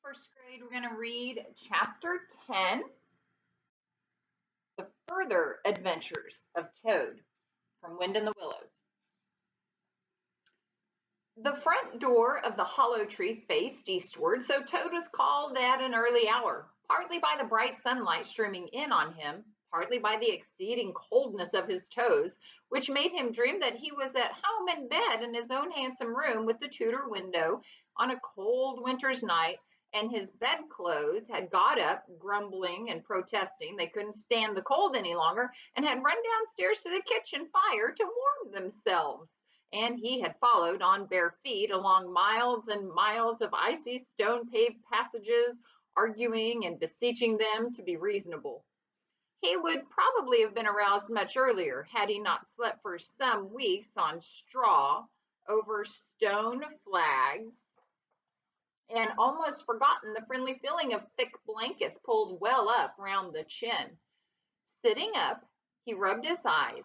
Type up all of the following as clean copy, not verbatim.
First grade, we're going to read chapter 10, The Further Adventures of Toad from Wind in the Willows. The front door of the hollow tree faced eastward, so Toad was called at an early hour, partly by the bright sunlight streaming in on him, partly by the exceeding coldness of his toes, which made him dream that he was at home in bed in his own handsome room with the Tudor window on a cold winter's night, and his bedclothes had got up, grumbling and protesting they couldn't stand the cold any longer, and had run downstairs to the kitchen fire to warm themselves. And he had followed on bare feet along miles and miles of icy stone-paved passages, arguing and beseeching them to be reasonable. He would probably have been aroused much earlier had he not slept for some weeks on straw over stone flags and almost forgotten the friendly feeling of thick blankets pulled well up round the chin. Sitting up, he rubbed his eyes,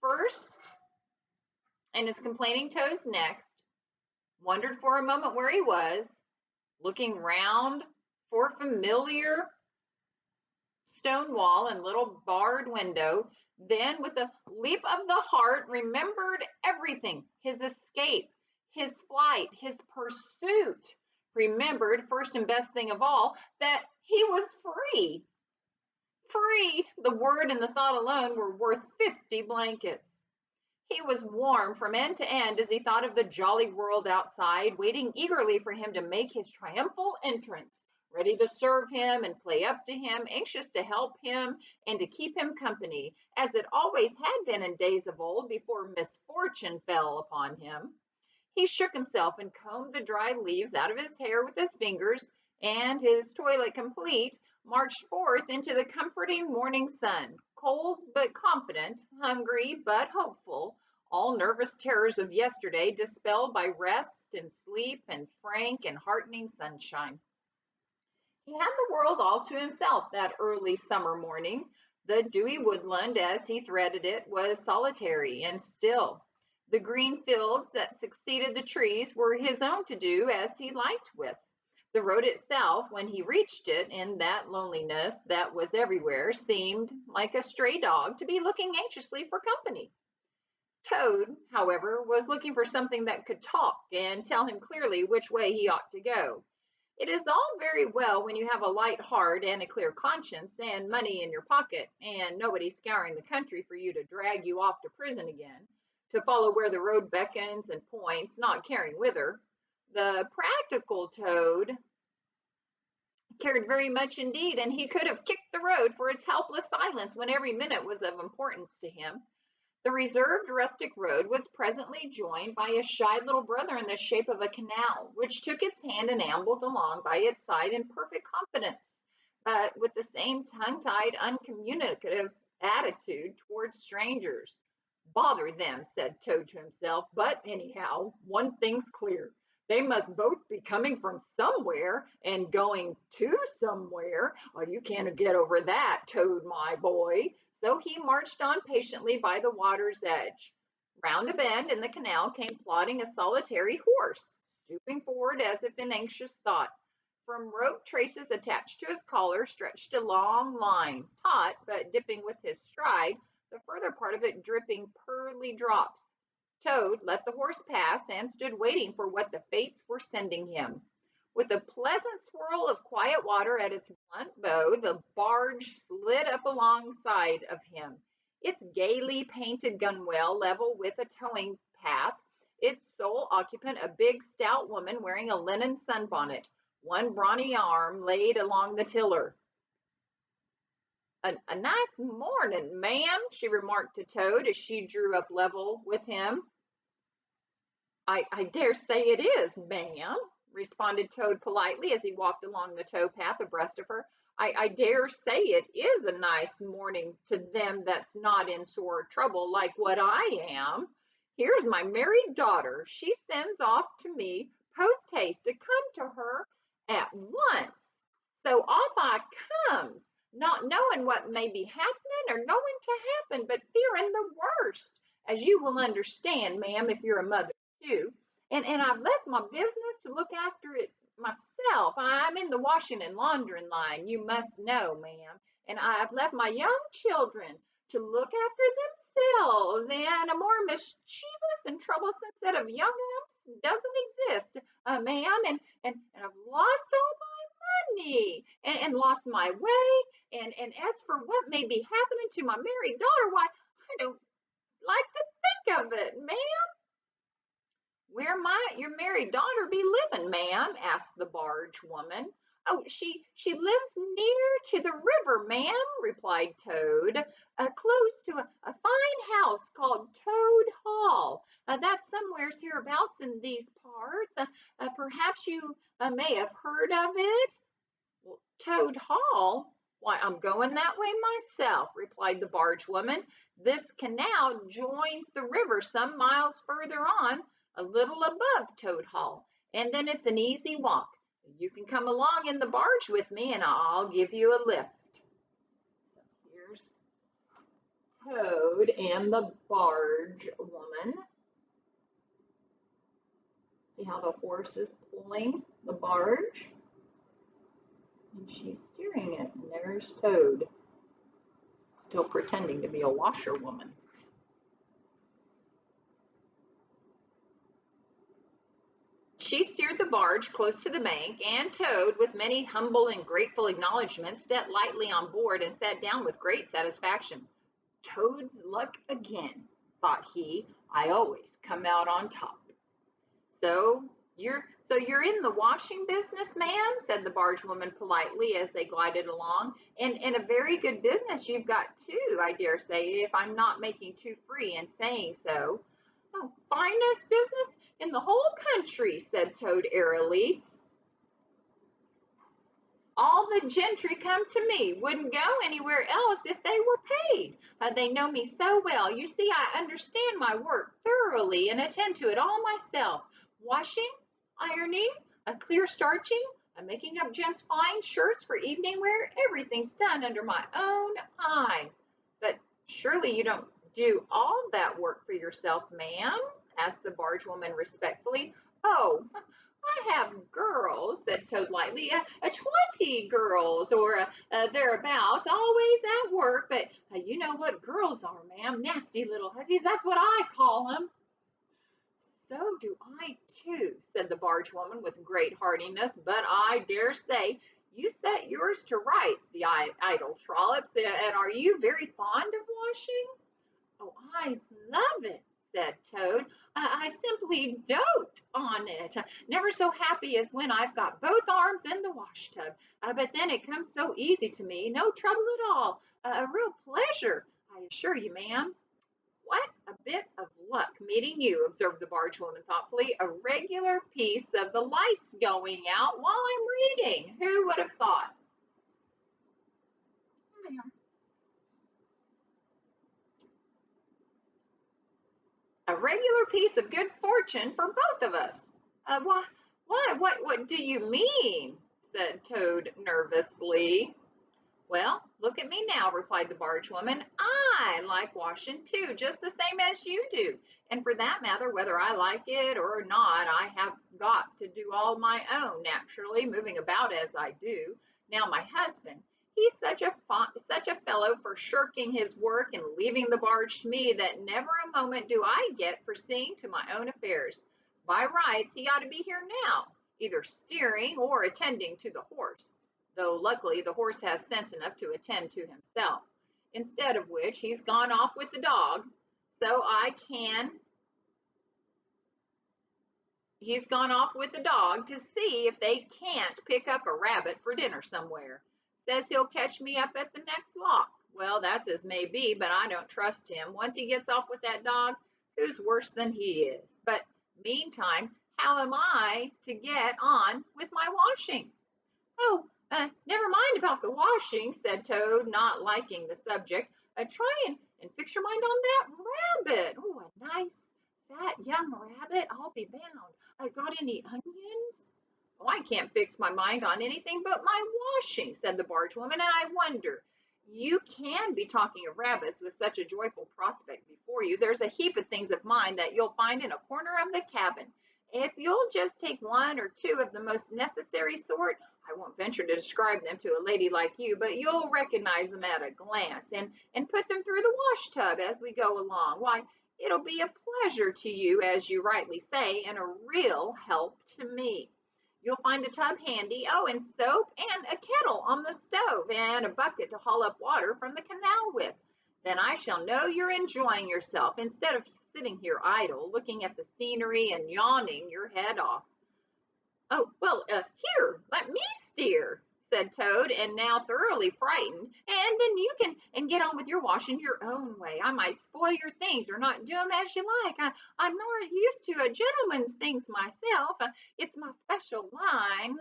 first and his complaining toes next, wondered for a moment where he was, looking round for familiar stone wall and little barred window, then with a leap of the heart remembered everything, his escape, his flight, his pursuit, remembered first and best thing of all that he was free. Free, the word and the thought alone were worth 50 blankets. He was warm from end to end as he thought of the jolly world outside, waiting eagerly for him to make his triumphal entrance, ready to serve him and play up to him, anxious to help him and to keep him company, as it always had been in days of old before misfortune fell upon him. He shook himself and combed the dry leaves out of his hair with his fingers, and his toilet complete, marched forth into the comforting morning sun, cold but confident, hungry but hopeful, all nervous terrors of yesterday dispelled by rest and sleep and frank and heartening sunshine. He had the world all to himself that early summer morning. The dewy woodland, as he threaded it, was solitary and still. The green fields that succeeded the trees were his own to do as he liked with. The road itself, when he reached it in that loneliness that was everywhere, seemed, like a stray dog, to be looking anxiously for company. Toad, however, was looking for something that could talk and tell him clearly which way he ought to go. It is all very well when you have a light heart and a clear conscience and money in your pocket and nobody scouring the country for you to drag you off to prison again, to follow where the road beckons and points, not caring whither. The practical Toad cared very much indeed, and he could have kicked the road for its helpless silence when every minute was of importance to him. The reserved rustic road was presently joined by a shy little brother in the shape of a canal, which took its hand and ambled along by its side in perfect confidence, but with the same tongue-tied, uncommunicative attitude towards strangers. Bother them, said Toad to himself, but anyhow, one thing's clear. They must both be coming from somewhere and going to somewhere. Oh, you can't get over that, Toad, my boy. So he marched on patiently by the water's edge. Round a bend in the canal came plodding a solitary horse, stooping forward as if in anxious thought. From rope traces attached to his collar stretched a long line, taut but dipping with his stride, the further part of it dripping pearly drops. Toad let the horse pass and stood waiting for what the fates were sending him. With a pleasant swirl of quiet water at its blunt bow, the barge slid up alongside of him, its gaily painted gunwale level with a towing path, its sole occupant a big stout woman wearing a linen sunbonnet, one brawny arm laid along the tiller. A nice morning, ma'am, she remarked to Toad as she drew up level with him. I dare say it is, ma'am, responded Toad politely as he walked along the tow path abreast of her. I dare say it is a nice morning to them that's not in sore trouble like what I am. Here's my married daughter. She sends off to me post haste to come to her at once. So off I comes, not knowing what may be happening or going to happen, but fearing the worst, as you will understand, ma'am, if you're a mother too. And I've left my business to look after it myself. I'm in the washing and laundering line, you must know, ma'am, and I've left my young children to look after themselves, and a more mischievous and troublesome set of young imps doesn't exist, ma'am, and I've lost all my money and lost my way, and as for what may be happening to my married daughter, why, I don't like to think of it, ma'am. Where might your married daughter be living, ma'am? Asked the barge woman. Oh, she lives near to the river, ma'am, replied Toad, close to a fine house called Toad Hall. That's somewheres hereabouts in these parts. Perhaps you may have heard of it. Well, Toad Hall? Why, I'm going that way myself, replied the barge woman. This canal joins the river some miles further on, a little above Toad Hall, and then it's an easy walk. You can come along in the barge with me and I'll give you a lift. So here's Toad and the barge woman. See how the horse is pulling the barge? And she's steering it. And there's Toad, still pretending to be a washerwoman. She steered the barge close to the bank, and Toad, with many humble and grateful acknowledgments, stepped lightly on board and sat down with great satisfaction. Toad's luck again, thought he. I always come out on top. So you're in the washing business, ma'am, said the barge woman politely as they glided along. And a very good business you've got too, I dare say, if I'm not making too free in saying so. Oh, finest business in the whole country, said Toad airily. All the gentry come to me, wouldn't go anywhere else if they were paid. They know me so well. You see, I understand my work thoroughly and attend to it all myself. Washing, ironing, clear starching, making up gents' fine shirts for evening wear, everything's done under my own eye. But surely you don't do all that work for yourself, ma'am? Asked the barge woman respectfully. Oh, I have girls, said Toad lightly, 20 girls or thereabouts, always at work. But you know what girls are, ma'am, nasty little hussies. That's what I call them. So do I too, said the barge woman with great heartiness. But I dare say you set yours to rights, the idle trollops. And are you very fond of washing? Oh, I love it, said Toad. I simply dote on it. Never so happy as when I've got both arms in the wash tub. But then it comes so easy to me, no trouble at all. A real pleasure, I assure you, ma'am. What a bit of luck meeting you, observed the barge woman thoughtfully. A regular piece of the lights going out while I'm reading. Who would have thought? A regular piece of good fortune for both of us. What do you mean? Said Toad nervously. Well, look at me now, replied the barge woman. I like washing too, just the same as you do. And for that matter, whether I like it or not, I have got to do all my own, naturally, moving about as I do. Now, my husband, he's such a fellow for shirking his work and leaving the barge to me that never a moment do I get for seeing to my own affairs. By rights, he ought to be here now, either steering or attending to the horse, though luckily the horse has sense enough to attend to himself, instead of which he's gone off with the dog, so he's gone off with the dog to see if they can't pick up a rabbit for dinner somewhere. Says he'll catch me up at the next lock. Well, that's as may be, but I don't trust him. Once he gets off with that dog, who's worse than he is? But meantime, how am I to get on with my washing? Oh, never mind about the washing, said Toad, not liking the subject. Try and fix your mind on that rabbit. Oh, a nice, fat, young rabbit, I'll be bound. Got any onions? Oh, I can't fix my mind on anything but my washing, said the barge woman, and I wonder. You can be talking of rabbits with such a joyful prospect before you. There's a heap of things of mine that you'll find in a corner of the cabin. If you'll just take one or two of the most necessary sort, I won't venture to describe them to a lady like you, but you'll recognize them at a glance and put them through the wash tub as we go along. Why, it'll be a pleasure to you, as you rightly say, and a real help to me. You'll find a tub handy, oh, and soap and a kettle on the stove and a bucket to haul up water from the canal with. Then I shall know you're enjoying yourself instead of sitting here idle, looking at the scenery and yawning your head off. Oh, well, here, let me steer, said Toad, and now thoroughly frightened. And then you can and get on with your washing your own way. I might spoil your things or not do 'em as you like. I'm more used to a gentleman's things myself. It's my special line.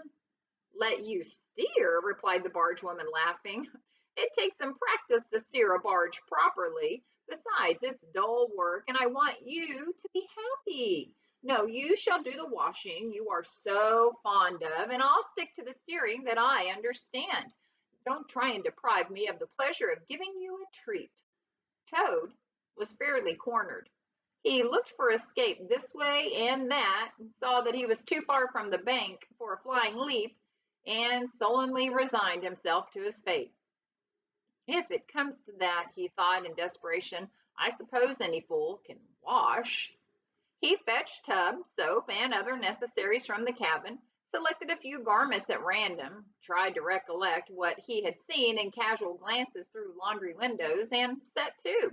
Let you steer, replied the barge woman, laughing. It takes some practice to steer a barge properly. Besides, it's dull work, and I want you to be happy. No, you shall do the washing you are so fond of, and I'll stick to the steering that I understand. Don't try and deprive me of the pleasure of giving you a treat. Toad was fairly cornered. He looked for escape this way and that, and saw that he was too far from the bank for a flying leap, and sullenly resigned himself to his fate. If it comes to that, he thought in desperation, I suppose any fool can wash. He fetched tub, soap, and other necessaries from the cabin, selected a few garments at random, tried to recollect what he had seen in casual glances through laundry windows, and set to.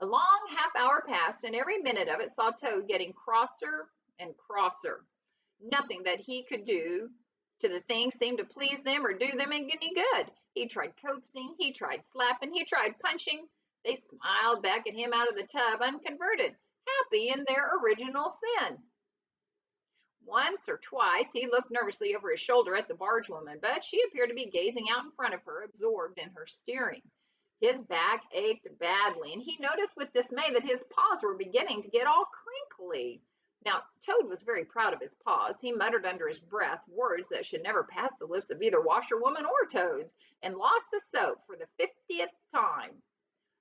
A long half hour passed, and every minute of it saw Toad getting crosser and crosser. Nothing that he could do to the things seemed to please them or do them any good. He tried coaxing, he tried slapping, he tried punching. They smiled back at him out of the tub, unconverted, happy in their original sin. Once or twice he looked nervously over his shoulder at the barge woman, but she appeared to be gazing out in front of her, absorbed in her steering. His back ached badly, and he noticed with dismay that his paws were beginning to get all crinkly. Now, Toad was very proud of his paws. He muttered under his breath words that should never pass the lips of either washerwoman or Toads, and lost the soap for the 50th time.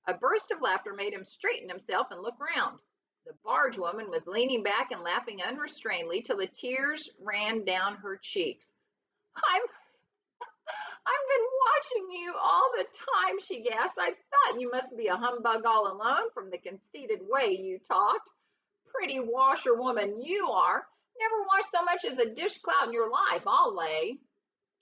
A burst of laughter made him straighten himself and look round. The barge woman was leaning back and laughing unrestrainedly till the tears ran down her cheeks. I've been watching you all the time, she gasped. I thought you must be a humbug all alone from the conceited way you talked. Pretty washerwoman you are. Never washed so much as a dishclout in your life, I'll lay.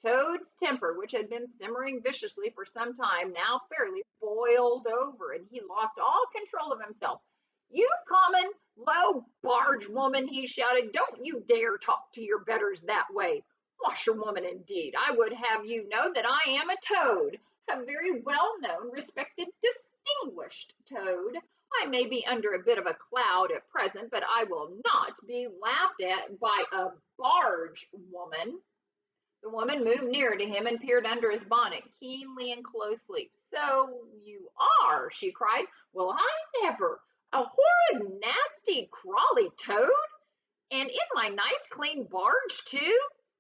Toad's temper, which had been simmering viciously for some time, now fairly boiled over, and he lost all control of himself. You common, low barge woman, he shouted, don't you dare talk to your betters that way. Washerwoman, indeed. I would have you know that I am a toad, a very well-known, respected, distinguished toad. I may be under a bit of a cloud at present, but I will not be laughed at by a barge woman. The woman moved nearer to him and peered under his bonnet keenly and closely. So you are, she cried. Well, I never. A horrid, nasty, crawly toad? And in my nice, clean barge, too?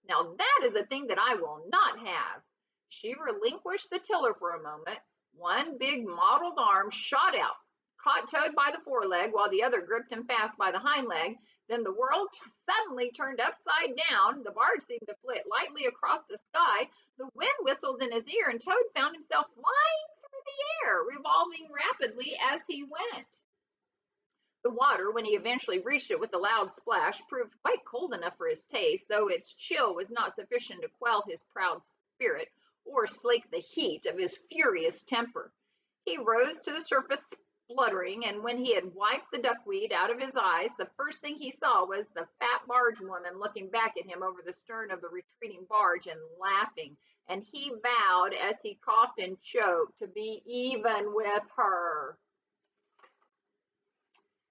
Now that is a thing that I will not have. She relinquished the tiller for a moment. One big mottled arm shot out, caught Toad by the foreleg, while the other gripped him fast by the hind leg. Then the world suddenly turned upside down. The barge seemed to flit lightly across the sky. The wind whistled in his ear, and Toad found himself flying through the air, revolving rapidly as he went. The water, when he eventually reached it with a loud splash, proved quite cold enough for his taste, though its chill was not sufficient to quell his proud spirit or slake the heat of his furious temper. He rose to the surface spluttering, and when he had wiped the duckweed out of his eyes, the first thing he saw was the fat barge woman looking back at him over the stern of the retreating barge and laughing, and he vowed, as he coughed and choked, to be even with her.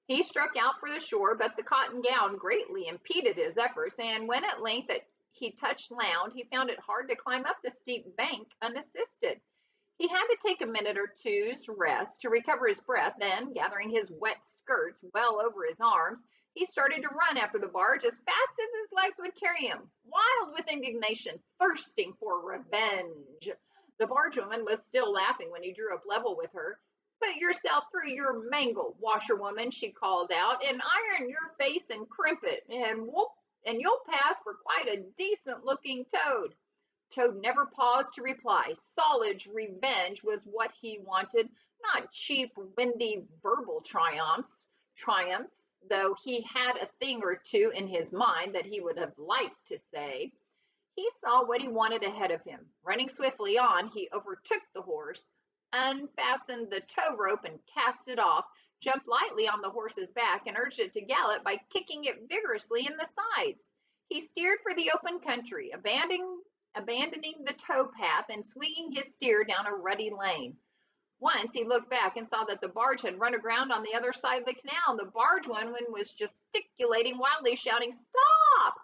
He struck out for the shore, but the cotton gown greatly impeded his efforts, and when at length he touched land, he found it hard to climb up the steep bank unassisted. He had to take a minute or two's rest to recover his breath, then, gathering his wet skirts well over his arms, he started to run after the barge as fast as his legs would carry him, wild with indignation, thirsting for revenge. The barge woman was still laughing when he drew up level with her. Put yourself through your mangle, washerwoman, she called out, and iron your face and crimp it, and you'll pass for quite a decent looking toad. Toad never paused to reply. Solid revenge was what he wanted, not cheap, windy verbal triumphs, though he had a thing or two in his mind that he would have liked to say. He saw what he wanted ahead of him. Running swiftly on, he overtook the horse, unfastened the tow rope and cast it off, jumped lightly on the horse's back, and urged it to gallop by kicking it vigorously in the sides. He steered for the open country, abandoning the tow path and swinging his steer down a rutty lane. Once he looked back and saw that the barge had run aground on the other side of the canal, and the barge woman was gesticulating wildly, shouting, "Stop!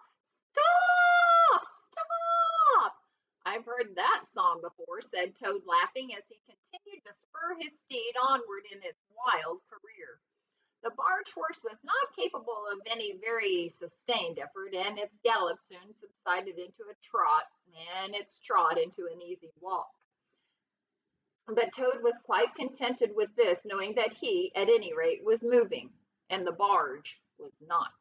Stop! Stop!" "I've heard that song before," said Toad, laughing as he continued to spur his steed onward in its wild career. The barge horse was not capable of any very sustained effort, and its gallop soon subsided into a trot, and its trot into an easy walk. But Toad was quite contented with this, knowing that he, at any rate, was moving, and the barge was not.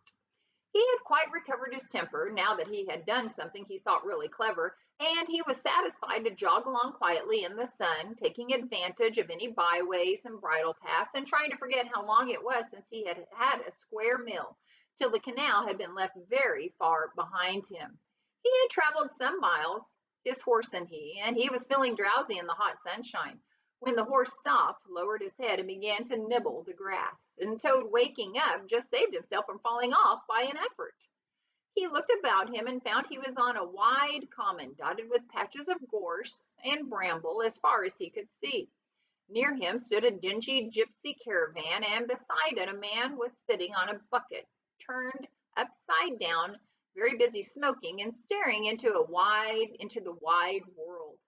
He had quite recovered his temper, now that he had done something he thought really clever, and he was satisfied to jog along quietly in the sun, taking advantage of any byways and bridle paths, and trying to forget how long it was since he had had a square meal, till the canal had been left very far behind him. He had traveled some miles, his horse and he was feeling drowsy in the hot sunshine, when the horse stopped, lowered his head, and began to nibble the grass. And Toad, waking up, just saved himself from falling off by an effort. He looked about him and found he was on a wide common, dotted with patches of gorse and bramble as far as he could see. Near him stood a dingy gypsy caravan, and beside it a man was sitting on a bucket, turned upside down, very busy smoking and staring into the wide world.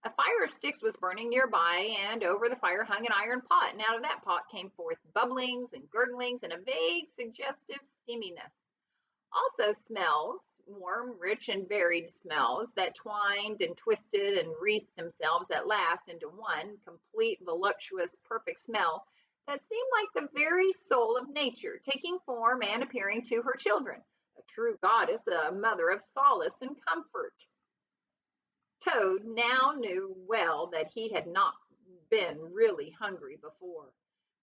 A fire of sticks was burning nearby, and over the fire hung an iron pot, and out of that pot came forth bubblings and gurglings and a vague, suggestive steaminess. Also smells, warm, rich, and varied smells that twined and twisted and wreathed themselves at last into one complete, voluptuous, perfect smell that seemed like the very soul of nature, taking form and appearing to her children, a true goddess, a mother of solace and comfort. Toad now knew well that he had not been really hungry before.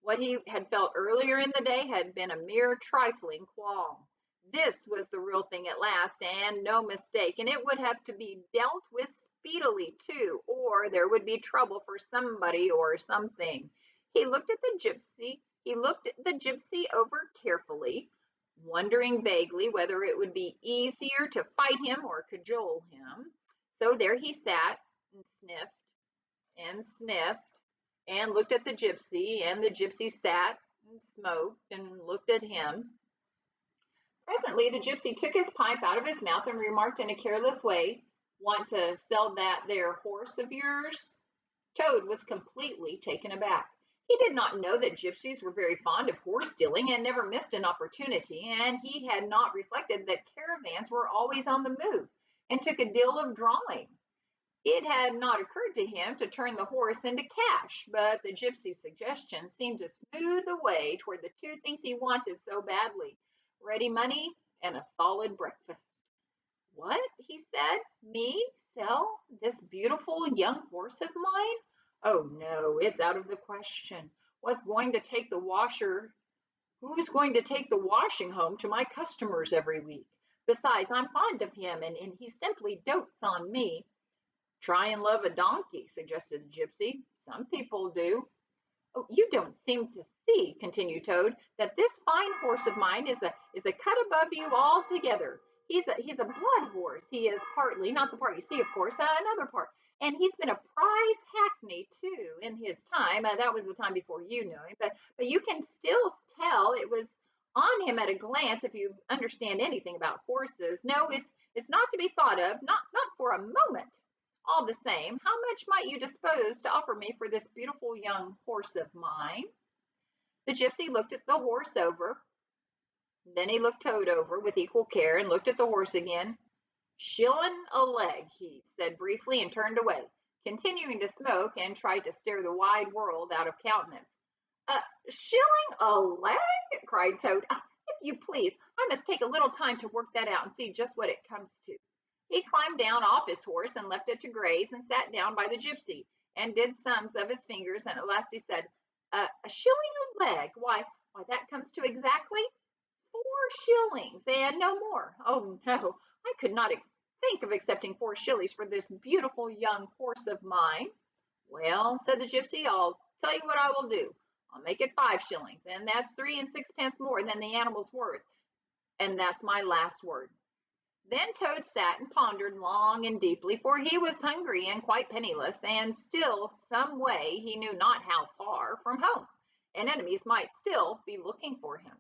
What he had felt earlier in the day had been a mere trifling qualm. This was the real thing at last, and no mistake, and it would have to be dealt with speedily too, or there would be trouble for somebody or something. He looked at the gypsy over carefully, wondering vaguely whether it would be easier to fight him or cajole him. So there he sat and sniffed and looked at the gypsy, and the gypsy sat and smoked and looked at him. Presently the gypsy took his pipe out of his mouth and remarked in a careless way, "Want to sell that there horse of yours?" Toad was completely taken aback. He did not know that gypsies were very fond of horse stealing and never missed an opportunity, and he had not reflected that caravans were always on the move and took a deal of drawing. It had not occurred to him to turn the horse into cash, but the gypsy's suggestion seemed to smooth the way toward the two things he wanted so badly, ready money and a solid breakfast. "What?" he said. "Me sell this beautiful young horse of mine? Oh no, it's out of the question. Who's going to take the washing home to my customers every week? Besides, I'm fond of him, and he simply dotes on me." "Try and love a donkey," suggested the gypsy. "Some people do." "Oh, you don't seem to see," continued Toad, "that this fine horse of mine is a cut above you altogether. He's a blood horse. He is partly, not the part you see, of course, another part. And he's been a prize hackney too in his time. That was the time before you knew him, but you can still tell it was on him at a glance if you understand anything about horses. No, it's not to be thought of, not for a moment. All the same, how much might you dispose to offer me for this beautiful young horse of mine?" The gypsy looked at the horse over. Then he looked Toad over with equal care and looked at the horse again. "Shillin' a leg," he said briefly, and turned away. continuing to smoke and tried to stare the wide world out of countenance. "A shilling a leg?" cried Toad. "If you please, I must take a little time to work that out and see just what it comes to." He climbed down off his horse and left it to graze and sat down by the gypsy and did sums of his fingers, and at last he said, "A shilling a leg? Why, that comes to exactly 4 shillings and no more. Oh no, I could not think of accepting 4 shillings for this beautiful young horse of mine." "Well," said the gypsy, "I'll tell you what I will do. I'll make it 5 shillings, and that's 3 and 6pence more than the animal's worth, and that's my last word." Then Toad sat and pondered long and deeply, for he was hungry and quite penniless, and still some way, he knew not how far, from home, and enemies might still be looking for him.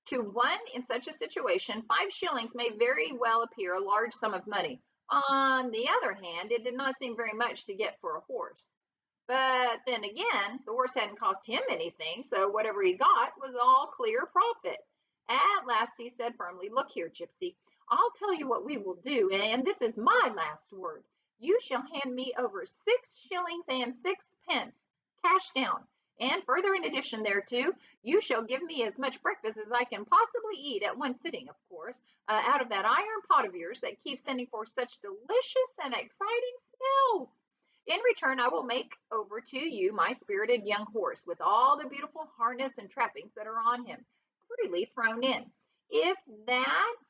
To one in such a situation, 5 shillings may very well appear a large sum of money. On the other hand, it did not seem very much to get for a horse. But then again, the horse hadn't cost him anything, so whatever he got was all clear profit. At last he said firmly, "Look here, gypsy, I'll tell you what we will do, and this is my last word. You shall hand me over 6 shillings and 6pence, cash down. And further, in addition thereto, you shall give me as much breakfast as I can possibly eat at one sitting, of course, out of that iron pot of yours that keeps sending forth such delicious and exciting smells. In return, I will make over to you my spirited young horse, with all the beautiful harness and trappings that are on him, freely thrown in. If that's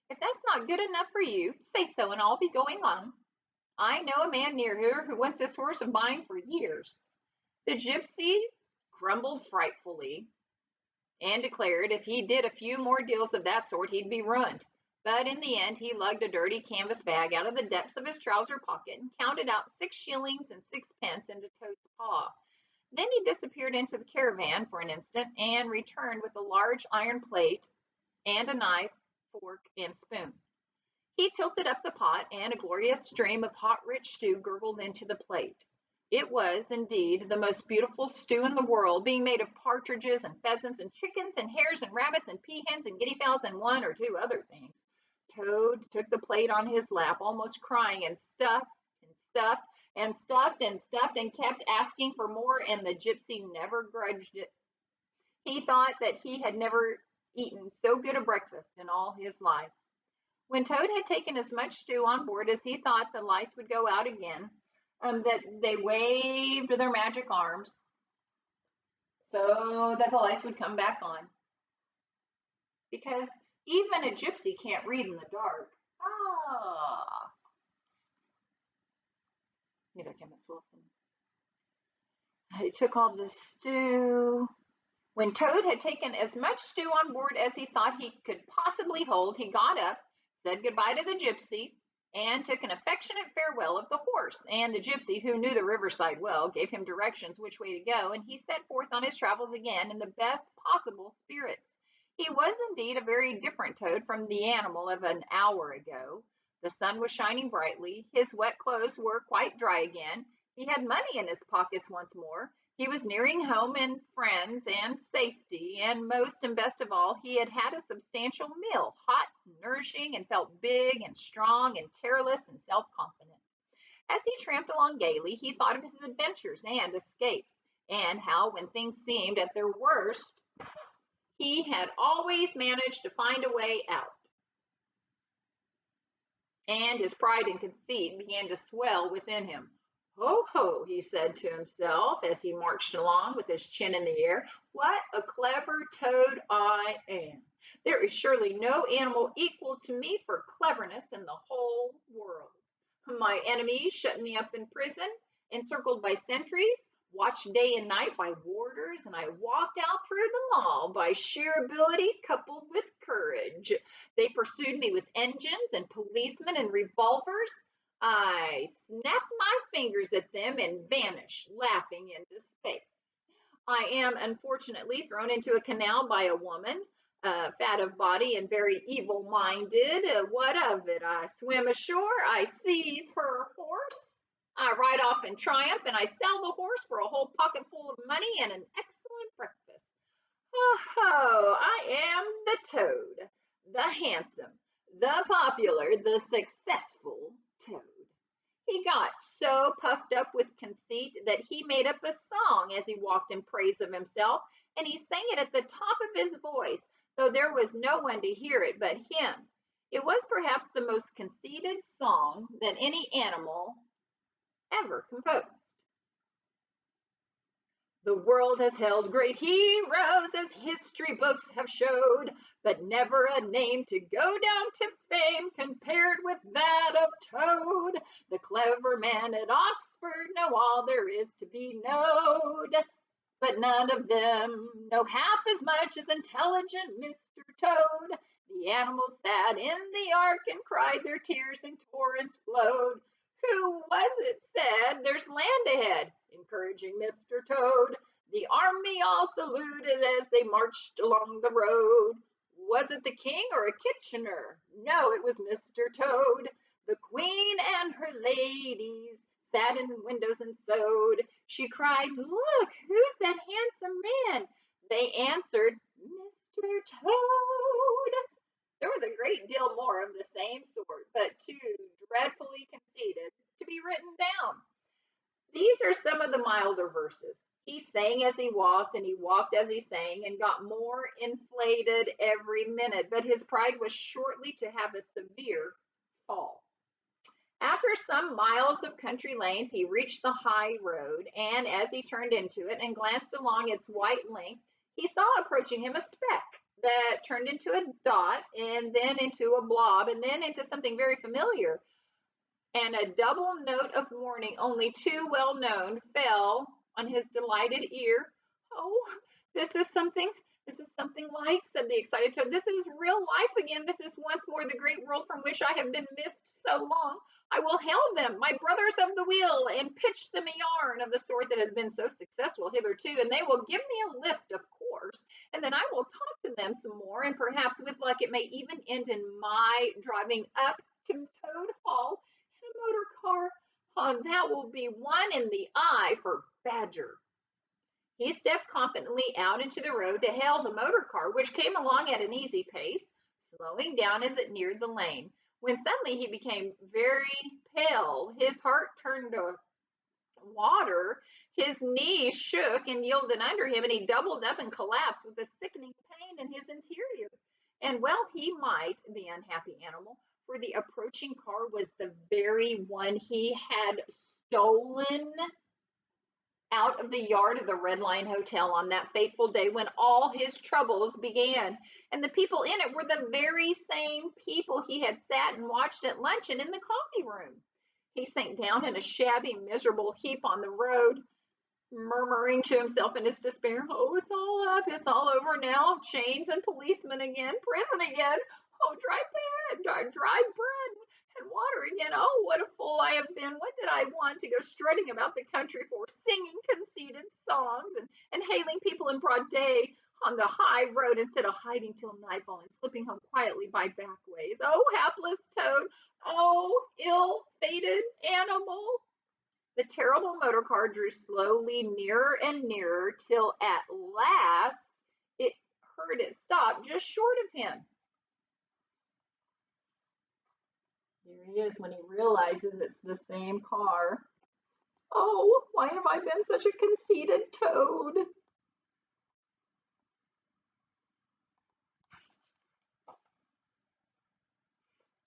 If that's not good enough for you, say so, and I'll be going on. I know a man near here who wants this horse of mine for years." The gypsy grumbled frightfully and declared if he did a few more deals of that sort he'd be ruined. But in the end he lugged a dirty canvas bag out of the depths of his trouser pocket and counted out 6 shillings and 6pence into Toad's paw. Then he disappeared into the caravan for an instant and returned with a large iron plate and a knife, fork, and spoon. He tilted up the pot, and a glorious stream of hot, rich stew gurgled into the plate. It was, indeed, the most beautiful stew in the world, being made of partridges and pheasants and chickens and hares and rabbits and peahens and guinea fowls and one or two other things. Toad took the plate on his lap, almost crying, and stuffed and stuffed and stuffed and stuffed and kept asking for more, and the gypsy never grudged it. He thought that he had never eaten so good a breakfast in all his life. When Toad had taken as much stew on board as he thought the lights would go out again, that they waved their magic arms so that the lights would come back on. Because even a gypsy can't read in the dark. Ah, mira que me Wilson. He took all the stew. When Toad had taken as much stew on board as he thought he could possibly hold, he got up, said goodbye to the gypsy, and took an affectionate farewell of the horse. And the gypsy, who knew the riverside well, gave him directions which way to go, and he set forth on his travels again in the best possible spirits. He was indeed a very different Toad from the animal of an hour ago. The sun was shining brightly, his wet clothes were quite dry again, he had money in his pockets once more, he was nearing home and friends and safety, and most and best of all, he had had a substantial meal, hot and nourishing, and felt big and strong and careless and self-confident. As he tramped along gaily, he thought of his adventures and escapes, and how, when things seemed at their worst, he had always managed to find a way out. And his pride and conceit began to swell within him. "Ho, ho," he said to himself as he marched along with his chin in the air. "What a clever Toad I am! There is surely no animal equal to me for cleverness in the whole world. My enemies shut me up in prison, encircled by sentries, watched day and night by warders, and I walked out through them all by sheer ability coupled with courage. They pursued me with engines and policemen and revolvers. I snapped my fingers at them and vanished, laughing into space. I am unfortunately thrown into a canal by a woman, fat of body and very evil-minded. What of it? I swim ashore, I seize her horse, I ride off in triumph, and I sell the horse for a whole pocket full of money and an excellent breakfast. Oh, ho, I am the the Toad, the handsome, the popular, the successful Toad. He got so puffed up with conceit that he made up a song as he walked in praise of himself, and he sang it at the top of his voice, though there was no one to hear it but him. It was perhaps the most conceited song that any animal ever composed. The world has held great heroes, as history books have showed, but never a name to go down to fame compared with that of Toad. The clever man at Oxford know all there is to be knowed, but none of them know half as much as intelligent Mr. Toad. The animals sat in the ark and cried, their tears in torrents flowed. Who was it said, there's land ahead, encouraging Mr. Toad? The army all saluted as they marched along the road. Was it the king or a Kitchener? No, it was Mr. Toad. The queen and her ladies sat in windows and sewed. She cried, look, who's that handsome man? They answered, Mr. Toad. There was a great deal more of the same sort, but too dreadfully conceited to be written down. These are some of the milder verses. He sang as he walked, and he walked as he sang, and got more inflated every minute, but his pride was shortly to have a severe fall. After some miles of country lanes, he reached the high road, and as he turned into it and glanced along its white length, he saw approaching him a speck that turned into a dot, and then into a blob, and then into something very familiar. And a double note of warning, only too well known, fell on his delighted ear. Oh, this is something like, said the excited Toad. This is real life again. This is once more the great world from which I have been missed so long. I will hail them, my brothers of the wheel, and pitch them a yarn of the sort that has been so successful hitherto, and they will give me a lift, of course, and then I will talk to them some more, and perhaps with luck it may even end in my driving up to Toad Hall in a motor car. Oh, that will be one in the eye for Badger. He stepped confidently out into the road to hail the motor car, which came along at an easy pace, slowing down as it neared the lane, when suddenly he became very pale. His heart turned to water, his knees shook and yielded under him, and he doubled up and collapsed with a sickening pain in his interior. And well he might, the unhappy animal, for the approaching car was the very one he had stolen out of the yard of the Red Lion Hotel on that fateful day when all his troubles began. And the people in it were the very same people he had sat and watched at luncheon in the coffee room. He sank down in a shabby, miserable heap on the road, murmuring to himself in his despair, oh, it's all up, it's all over now, chains and policemen again, prison again, oh, dry bread and water again. Oh, what a fool I have been. What did I want to go strutting about the country for, singing conceited songs and hailing people in broad day on the high road instead of hiding till nightfall and slipping home quietly by back ways. Oh, hapless Toad. Oh, ill-fated animal. The terrible motor car drew slowly nearer and nearer till at last it heard it stop just short of him. Here he is when he realizes it's the same car. Oh, why have I been such a conceited Toad?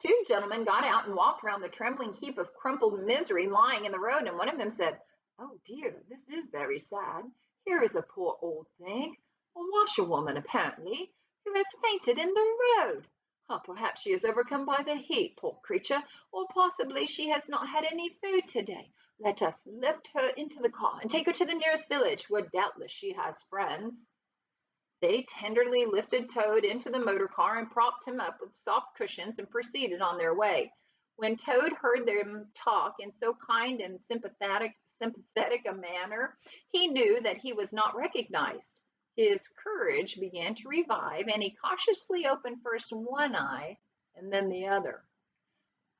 Two gentlemen got out and walked round the trembling heap of crumpled misery lying in the road, and one of them said, oh dear, this is very sad. Here is a poor old thing, a washerwoman apparently, who has fainted in the road. Oh, perhaps she is overcome by the heat, poor creature, or possibly she has not had any food today. Let us lift her into the car and take her to the nearest village, where doubtless she has friends. They tenderly lifted Toad into the motor car and propped him up with soft cushions and proceeded on their way. When Toad heard them talk in so kind and sympathetic a manner, he knew that he was not recognized. His courage began to revive, and he cautiously opened first one eye and then the other.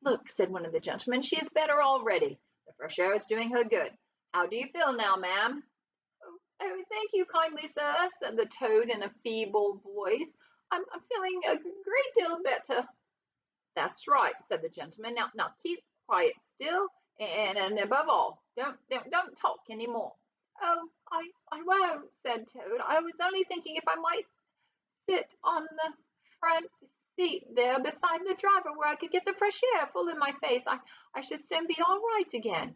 Look, said one of the gentlemen, she is better already. The fresh air is doing her good. How do you feel now, ma'am? Oh, thank you kindly, sir, said the Toad in a feeble voice. I'm feeling a great deal better. That's right, said the gentleman. Now keep quiet still, and above all, don't talk anymore. Oh, I won't, said Toad. I was only thinking if I might sit on the front seat there beside the driver where I could get the fresh air full in my face. I should soon be all right again.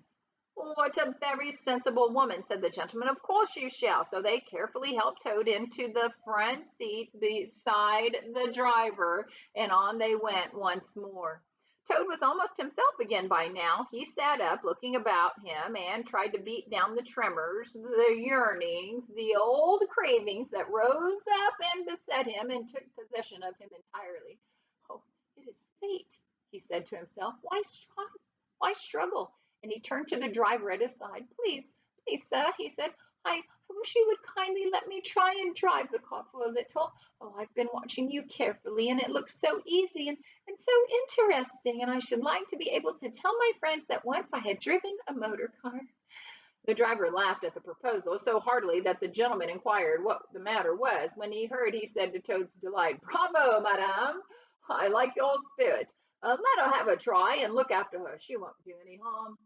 What a very sensible woman, said the gentleman. Of course you shall. So they carefully helped Toad into the front seat beside the driver, and on they went once more. Toad was almost himself again by now. He sat up, looking about him, and tried to beat down the tremors, the yearnings, the old cravings that rose up and beset him and took possession of him entirely. Oh, it is fate, he said to himself. Why strive? Why struggle? And he turned to the driver at his side. Please, sir, he said, I wish you would kindly let me try and drive the car for a little. Oh, I've been watching you carefully, and it looks so easy and so interesting, and I should like to be able to tell my friends that once I had driven a motor car. The driver laughed at the proposal so heartily that the gentleman inquired what the matter was. When he heard, he said to Toad's delight, Bravo, madame! I like your spirit. Let her have a try and look after her. She won't do any harm.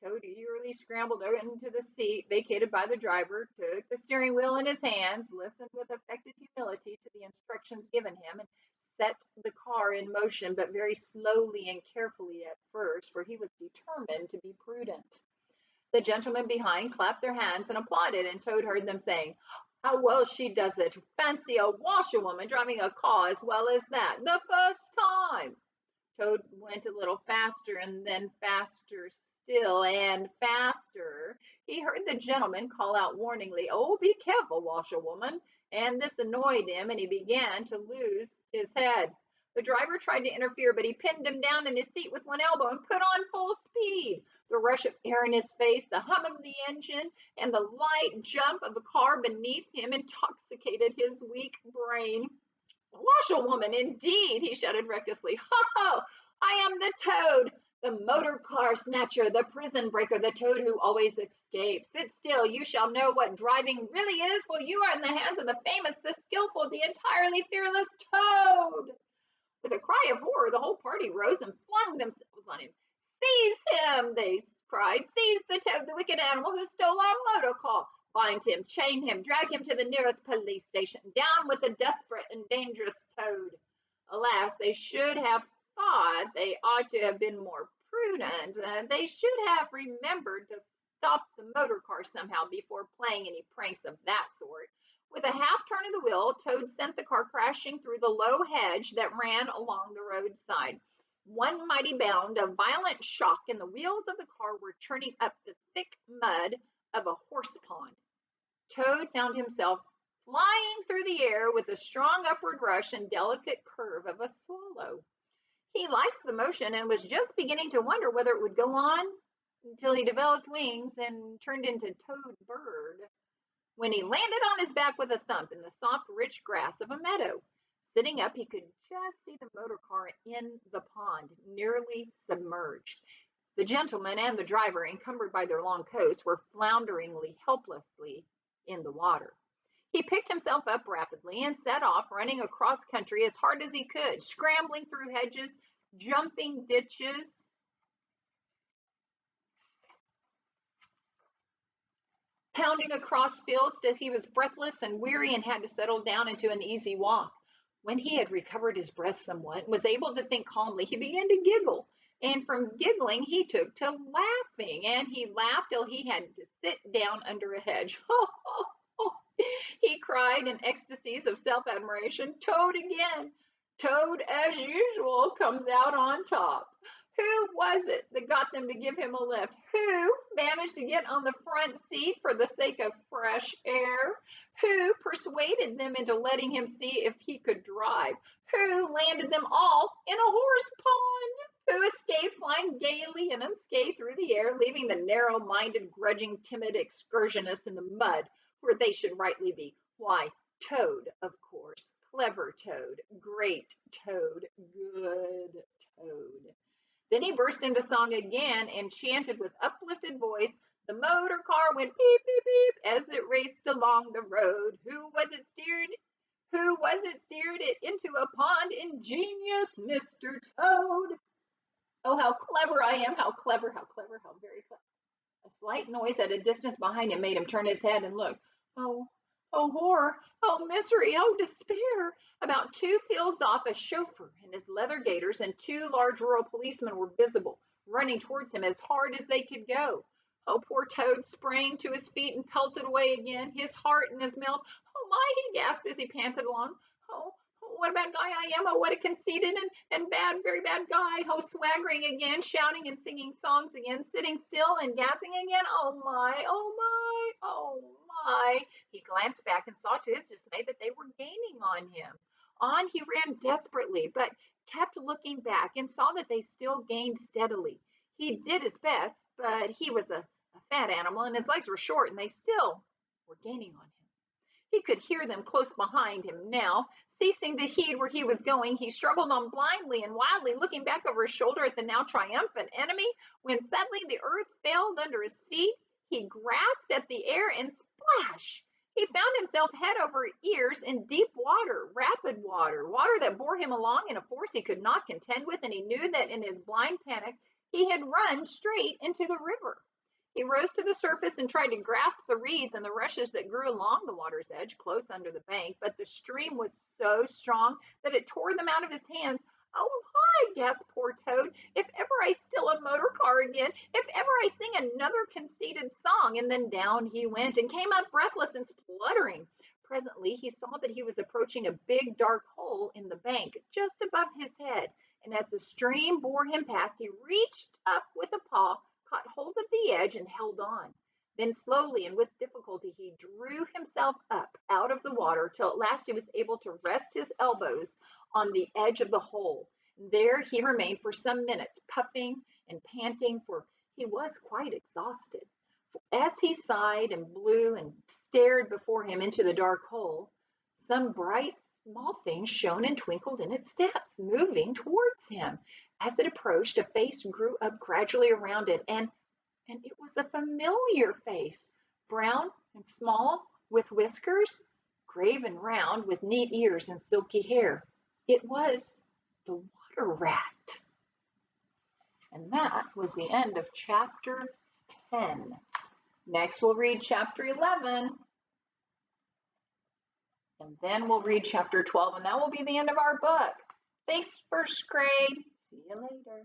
Toad eagerly scrambled into the seat vacated by the driver, took the steering wheel in his hands, listened with affected humility to the instructions given him, and set the car in motion, but very slowly and carefully at first, for he was determined to be prudent. The gentlemen behind clapped their hands and applauded, and Toad heard them saying, How well she does it! Fancy a washerwoman driving a car as well as that, the first time! Toad went a little faster, and then faster still, and faster. He heard the gentleman call out warningly, Oh, be careful, washerwoman. And this annoyed him, and he began to lose his head. The driver tried to interfere, but he pinned him down in his seat with one elbow and put on full speed. The rush of air in his face, the hum of the engine, and the light jump of the car beneath him intoxicated his weak brain. Washerwoman, indeed, he shouted recklessly. Ho, ho! I am the Toad, the motor car snatcher, the prison breaker, the Toad who always escapes. Sit still, you shall know what driving really is, for you are in the hands of the famous, the skillful, the entirely fearless Toad. With a cry of horror, the whole party rose and flung themselves on him. Seize him, they cried. Seize the Toad, the wicked animal who stole our motor car. Bind him, chain him, drag him to the nearest police station. Down with the desperate and dangerous Toad. Alas, they should have thought they ought to have been more prudent, and they should have remembered to stop the motor car somehow before playing any pranks of that sort. With a half turn of the wheel, Toad sent the car crashing through the low hedge that ran along the roadside. One mighty bound, a violent shock, and the wheels of the car were churning up the thick mud of a horse pond. Toad found himself flying through the air with a strong upward rush and delicate curve of a swallow. He liked the motion and was just beginning to wonder whether it would go on until he developed wings and turned into Toad Bird, when he landed on his back with a thump in the soft, rich grass of a meadow. Sitting up, he could just see the motor car in the pond, nearly submerged. The gentleman and the driver, encumbered by their long coats, were flounderingly, helplessly in the water. He picked himself up rapidly and set off, running across country as hard as he could, scrambling through hedges, jumping ditches, pounding across fields till he was breathless and weary and had to settle down into an easy walk. When he had recovered his breath somewhat and was able to think calmly, he began to giggle. And from giggling, he took to laughing, and he laughed till he had to sit down under a hedge. Ho, ho, ho! He cried in ecstasies of self-admiration. Toad again! Toad, as usual, comes out on top. Who was it that got them to give him a lift? Who managed to get on the front seat for the sake of fresh air? Who persuaded them into letting him see if he could drive? Who landed them all in a horse pond? Who escaped flying gaily and unscathed through the air, leaving the narrow-minded, grudging, timid excursionists in the mud where they should rightly be? Why, Toad, of course. Clever Toad, great Toad, good Toad. Then he burst into song again and chanted with uplifted voice. The motor car went beep, beep, beep as it raced along the road. Who was it steered? Who was it steered it into a pond? Ingenious Mr. Toad. Oh, how clever I am, how clever, how clever, how very clever. A slight noise at a distance behind him made him turn his head and look. Oh, oh, horror, oh, misery, oh, despair. About 2 fields off, a chauffeur in his leather gaiters and 2 large rural policemen were visible, running towards him as hard as they could go. Oh, poor Toad sprang to his feet and pelted away again, his heart in his mouth. Oh, my, he gasped as he panted along. Oh, what a bad guy I am. Oh, what a conceited and bad, very bad guy. Oh, swaggering again, shouting and singing songs again, sitting still and gasping again. Oh, my, oh, my, oh, my. He glanced back and saw to his dismay that they were gaining on him. On he ran desperately, but kept looking back and saw that they still gained steadily. He did his best, but he was a fat animal and his legs were short and they still were gaining on him. He could hear them close behind him now. Ceasing to heed where he was going, he struggled on blindly and wildly, looking back over his shoulder at the now triumphant enemy, when suddenly the earth failed under his feet. He grasped at the air and splash! He found himself head over ears in deep water, rapid water, water that bore him along in a force he could not contend with, and he knew that in his blind panic he had run straight into the river. He rose to the surface and tried to grasp the reeds and the rushes that grew along the water's edge close under the bank, but the stream was so strong that it tore them out of his hands. Oh, hi, gasped poor Toad. If ever I steal a motor car again, if ever I sing another conceited song. And then down he went and came up breathless and spluttering. Presently he saw that he was approaching a big dark hole in the bank just above his head, and as the stream bore him past, he reached up with a paw, caught hold of the edge, and held on. Then slowly and with difficulty he drew himself up out of the water till at last he was able to rest his elbows on the edge of the hole. There he remained for some minutes, puffing and panting, for he was quite exhausted. As he sighed and blew and stared before him into the dark hole, some bright small thing shone and twinkled in its depths, moving towards him. As it approached, a face grew up gradually around it, and it was a familiar face, brown and small, with whiskers, grave and round, with neat ears and silky hair. It was the water rat. And that was the end of chapter 10. Next, we'll read chapter 11, and then we'll read chapter 12, and that will be the end of our book. Thanks, first grade. See you later.